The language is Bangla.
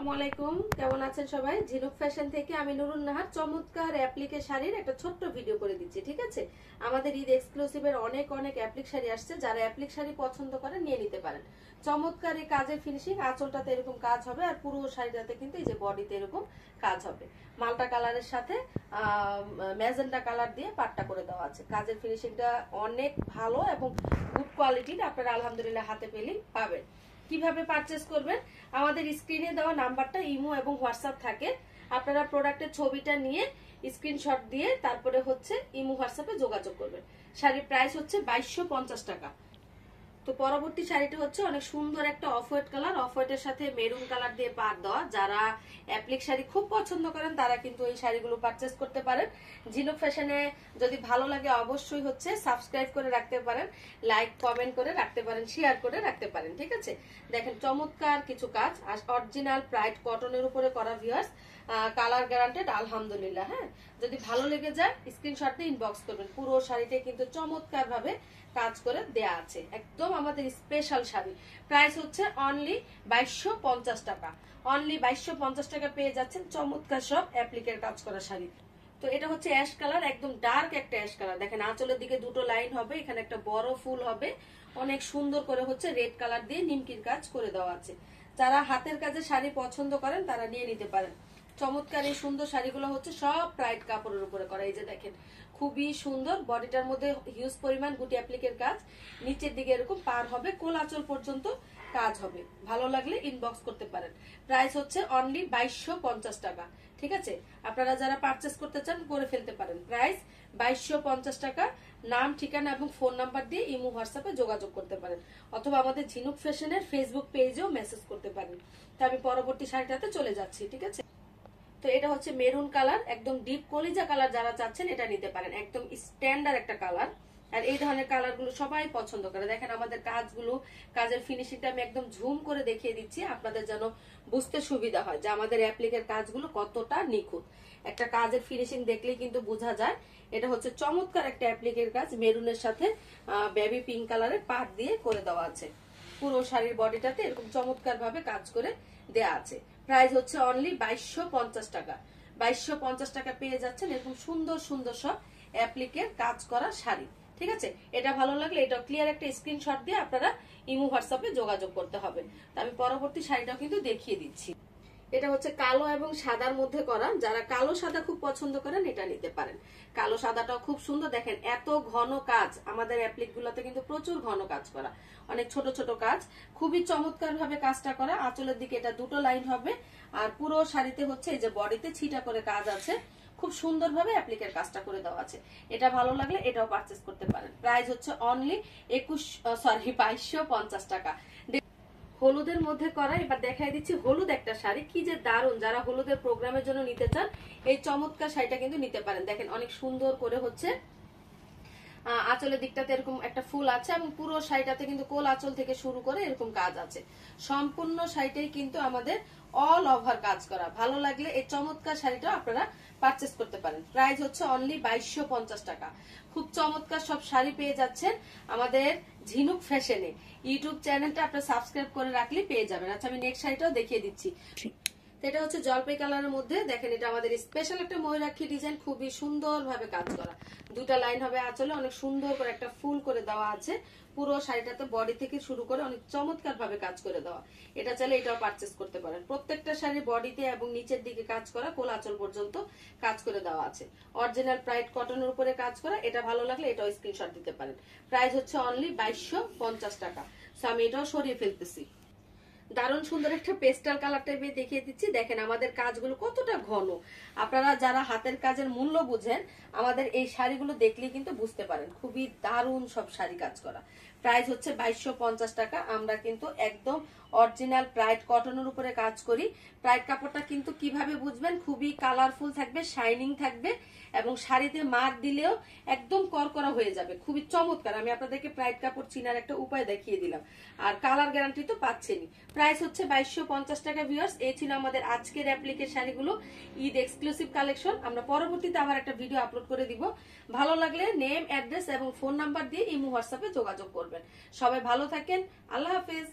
আসসালামু আলাইকুম, কেমন আছেন সবাই? ঝিনুক ফ্যাশন থেকে আমি নুরুন নাহার চমৎকার অ্যাপ্লিকে শাড়ির একটা ছোট্ট ভিডিও করে দিচ্ছি। ঠিক আছে, আমাদের ঈদ এক্সক্লুসিভের অনেক অ্যাপ্লিক শাড়ি আসছে। যারা অ্যাপ্লিক শাড়ি পছন্দ করেন নিয়ে নিতে পারেন। চমৎকার এই কাজের ফিনিশিং, আঁচলটাতে এরকম কাজ হবে আর পুরো শাড়িটাতে কিন্তু এই যে বডিতে এরকম কাজ হবে। মাল্টা কালারের সাথে ম্যাজেন্টা কালার দিয়ে পাট্টা করে দেওয়া আছে। কাজের ফিনিশিংটা অনেক ভালো এবং গুড কোয়ালিটির, আপনারা আলহামদুলিল্লাহ হাতে পেলেই পাবেন। কিভাবে পারচেজ করবেন? আমাদের স্ক্রিনে দেওয়া নাম্বারটা ইমো এবং হোয়াটসঅ্যাপ থাকে। আপনারা প্রোডাক্টের ছবিটা নিয়ে স্ক্রিনশট দিয়ে তারপরে হচ্ছে ইমো হোয়াটসঅ্যাপে যোগাযোগ করবেন। শাড়ির প্রাইস হচ্ছে 2250 টাকা। তো পরবর্তী শাড়িটা হচ্ছে অনেক সুন্দর একটা অফ হোয়াইট কালার, অফ হোয়াইটের সাথে মেরুন কালার দিয়ে পাড় দেওয়া। যারা অ্যাপ্লিক শাড়ি খুব পছন্দ করেন তারা কিন্তু এই শাড়িগুলো পারচেজ করতে পারেন। ঝিনুক ফ্যাশনে যদি ভালো লাগে অবশ্যই হচ্ছে সাবস্ক্রাইব করে রাখতে পারেন, লাইক কমেন্ট করে রাখতে পারেন, শেয়ার করে রাখতে পারেন। ঠিক আছে, দেখেন চমৎকার কিছু কাজ, আর অরিজিনাল প্রাইড কটনের উপরে করা ভিউয়ার্স, কালার গ্যারান্টেড আলহামদুলিল্লাহ। হ্যাঁ, যদি ভালো লেগে যায় স্ক্রিনশট দিয়ে ইনবক্স করবেন। পুরো শাড়িতে কিন্তু চমৎকার ভাবে কাজ করে দেয়া আছে, একদম আমাদের স্পেশাল শাড়ি। প্রাইস হচ্ছে অনলি 2250 টাকা। অনলি 2250 টাকা পেয়ে যাচ্ছেন চমৎকার সব অ্যাপ্লিকের কাজ করা শাড়ি। তো এটা হচ্ছে অ্যাশ কালার, একদম ডার্ক একটা অ্যাশ কালার। দেখেন আঁচলের দিকে দুটো লাইন হবে, এখানে একটা বড় ফুল হবে, অনেক সুন্দর করে হচ্ছে রেড কালার দিয়ে নিমকির কাজ করে দেওয়া আছে। যারা হাতের কাজে শাড়ি পছন্দ করেন তারা নিয়ে নিতে পারেন। চমৎকার এই সুন্দর শাড়িগুলো হচ্ছে সব প্রাইড কাপড়ের উপরে করা। এই যে দেখেন খুবই সুন্দর, বডিটার মধ্যে হিউজ পরিমাণ গুটি অ্যাপ্লিকের কাজ, নিচের দিকে এরকম পার হবে, কোল আঁচল পর্যন্ত কাজ হবে। ভালো লাগলে ইনবক্স করতে পারেন। প্রাইস হচ্ছে অনলি 2250 টাকা। ঠিক আছে, আপনারা যারা পারচেস করতে চান করে ফেলতে পারেন। প্রাইস 2250 টাকা। নাম, ঠিকানা এবং ফোন নাম্বার দিয়ে ইমো হোয়াটসঅ্যাপে যোগাযোগ করতে পারেন, অথবা আমাদের ঝিনুক ফ্যাশনের ফেসবুক পেজেও মেসেজ করতে পারেন। তো আমি পরবর্তী শাড়িটাতে চলে যাচ্ছি। ঠিক আছে, তো এটা হচ্ছে মেরুন কালার, একদম ডিপ কলিজা কালার। যারা চাচ্ছেন এটা নিতে পারেন, একদম স্ট্যান্ডার্ড একটা কালার। আর এই ধরনের কালার গুলো সবাই পছন্দ করে। দেখেন আমাদের কাজগুলো, কাজের ফিনিশিংটা আমি একদম ঝুম করে দেখিয়ে দিচ্ছি আপনাদের যেন বুঝতে সুবিধা হয় যে আমাদের অ্যাপ্লিকের কাজগুলো কতটা নিখুঁত। একটা কাজের ফিনিশিং দেখলেই কিন্তু বোঝা যায়। এটা হচ্ছে চমৎকার একটা অ্যাপ্লিকের কাজ, মেরুনের সাথে বেবি পিঙ্ক কালারের পাট দিয়ে করে দেওয়া আছে। পুরো শাড়ির বডিটাতে এরকম চমৎকার ভাবে কাজ করে দেয়া আছে। প্রাইস হচ্ছে অনলি 2250 টাকা। 2250 টাকা পেয়ে যাচ্ছেন এরকম সুন্দর সুন্দর সব অ্যাপ্লিকের কাজ করা শাড়ি। ঠিক আছে, এটা ভালো লাগলে এটা ক্লিয়ার একটা স্ক্রিনশট দিয়ে আপনারা ইমো হোয়াটসঅ্যাপে যোগাযোগ করতে হবে। তো আমি পরবর্তী শাড়িটাও কিন্তু দেখিয়ে দিচ্ছি। এটা হচ্ছে কালো এবং সাদার মধ্যে করা। যারা কালো সাদা খুব পছন্দ করেন এটা নিতে পারেন। কালো সাদাটাও খুব সুন্দর। দেখেন এত ঘন কাজ, আমাদের অ্যাপ্লিক গুলোতে কিন্তু প্রচুর ঘন কাজ করা, অনেক ছোট ছোট কাজ, খুবই চমৎকার ভাবে কাজটা করা। আঁচলের দিকে এটা দুটো লাইন হবে, আর পুরো শাড়িতে হচ্ছে এই যে বডিতে ছিটা করে কাজ আছে, খুব সুন্দর ভাবে অ্যাপ্লিকের কাজটা করে দেওয়া আছে। এটা ভালো লাগলে এটাও পারচেস করতে পারেন। প্রাইস হচ্ছে অনলি 2250 টাকা। হলুদের মধ্যে করা, এবার দেখাই দিচ্ছি হলুদ একটা শাড়ি, কি যে দারুণ। যারা হলুদের প্রোগ্রামের জন্য নিতে চান এই চমৎকার শাড়িটা কিন্তু নিতে পারেন। দেখেন অনেক সুন্দর করে হচ্ছে আঁচলের দিকটাতে এরকম একটা ফুল আছে এবং পুরো শাড়িটাতে কিন্তু কোল আঁচল থেকে শুরু করে এরকম কাজ আছে। সম্পূর্ণ শাড়িটাই কিন্তু আমাদের অল ওভার কাজ করা। ভালো লাগলে এই চমৎকার শাড়িটা আপনারা পারচেস করতে পারেন। প্রাইস হচ্ছে অনলি 2250 টাকা। খুব চমৎকার সব শাড়ি পেয়ে যাচ্ছেন আমাদের ঝিনুক ফ্যাশনে। ইউটিউব চ্যানেলটা আপনারা সাবস্ক্রাইব করে রাখলে পেয়ে যাবেন। আচ্ছা, আমি নেক্সট শাড়িটাও দেখিয়ে দিচ্ছি। এটা হচ্ছে জলপাই কালারের মধ্যে। দেখেন এটা আমাদের স্পেশাল একটা ময়ূরাক্ষী ডিজাইন, খুবই সুন্দর ভাবে কাজ করা। দুটা লাইন হবে আঁচলে, অনেক সুন্দর করে একটা ফুল করে দেওয়া আছে। পুরো শাড়িটাতে বডি থেকে শুরু করে অনেক চমৎকার ভাবে কাজ করে দেওয়া। এটা চাইলে এটাও পারচেস করতে পারেন। প্রত্যেকটা শাড়ির বডিতে এবং নিচের দিকে কাজ করা, কোল আঁচল পর্যন্ত কাজ করে দেওয়া আছে। অরিজিনাল প্রাইড কটনের উপরে কাজ করা। এটা ভালো লাগলে এটাও স্ক্রিনশট দিতে পারেন। প্রাইস হচ্ছে অনলি 2250 টাকা। সো আমি এটাও সরিয়ে ফেলতেছি। দারুণ সুন্দর একটা পেস্টাল কালার টাইপের দেখিয়ে দিচ্ছি। দেখেন আমাদের কাজগুলো কতটা ঘন। আপনারা যারা হাতের কাজের মূল্য বুঝেন আমাদের এই শাড়িগুলো দেখলে কিন্তু বুঝতে পারেন, খুবই দারুণ সব শাড়ি কাজ করা। প্রাইস হচ্ছে 2250 টাকা। আমরা কিন্তু একদম অরিজিনাল প্রাইড কটনের উপরে কাজ করি। প্রাইড কাপড়টা কিন্তু কিভাবে বুঝবেন, খুবই কালারফুল থাকবে, শাইনিং থাকবে এবং শাড়িতে মার দিলেও একদম করকরা হয়ে যাবে, খুবই চমৎকার। আমি আপনাদেরকে প্রাইড কাপড় চিনার একটা উপায় দেখিয়ে দিলাম, আর কালার গ্যারান্টি তো পাচ্ছেনই। প্রাইস হচ্ছে 2250 টাকা। ভিউয়ার্স, এই ছিল আমাদের আজকের অ্যাপ্লিকের শাড়িগুলো, ঈদ এক্সক্লুসিভ কালেকশন। আমরা পরবর্তীতে আবার একটা ভিডিও আপলোড করে দিব। ভালো লাগলে নেম, অ্যাড্রেস এবং ফোন নাম্বার দিয়ে ইমো হোয়াটসঅ্যাপে যোগাযোগ করবেন। সবাই ভালো থাকেন, আল্লাহ হাফেজ।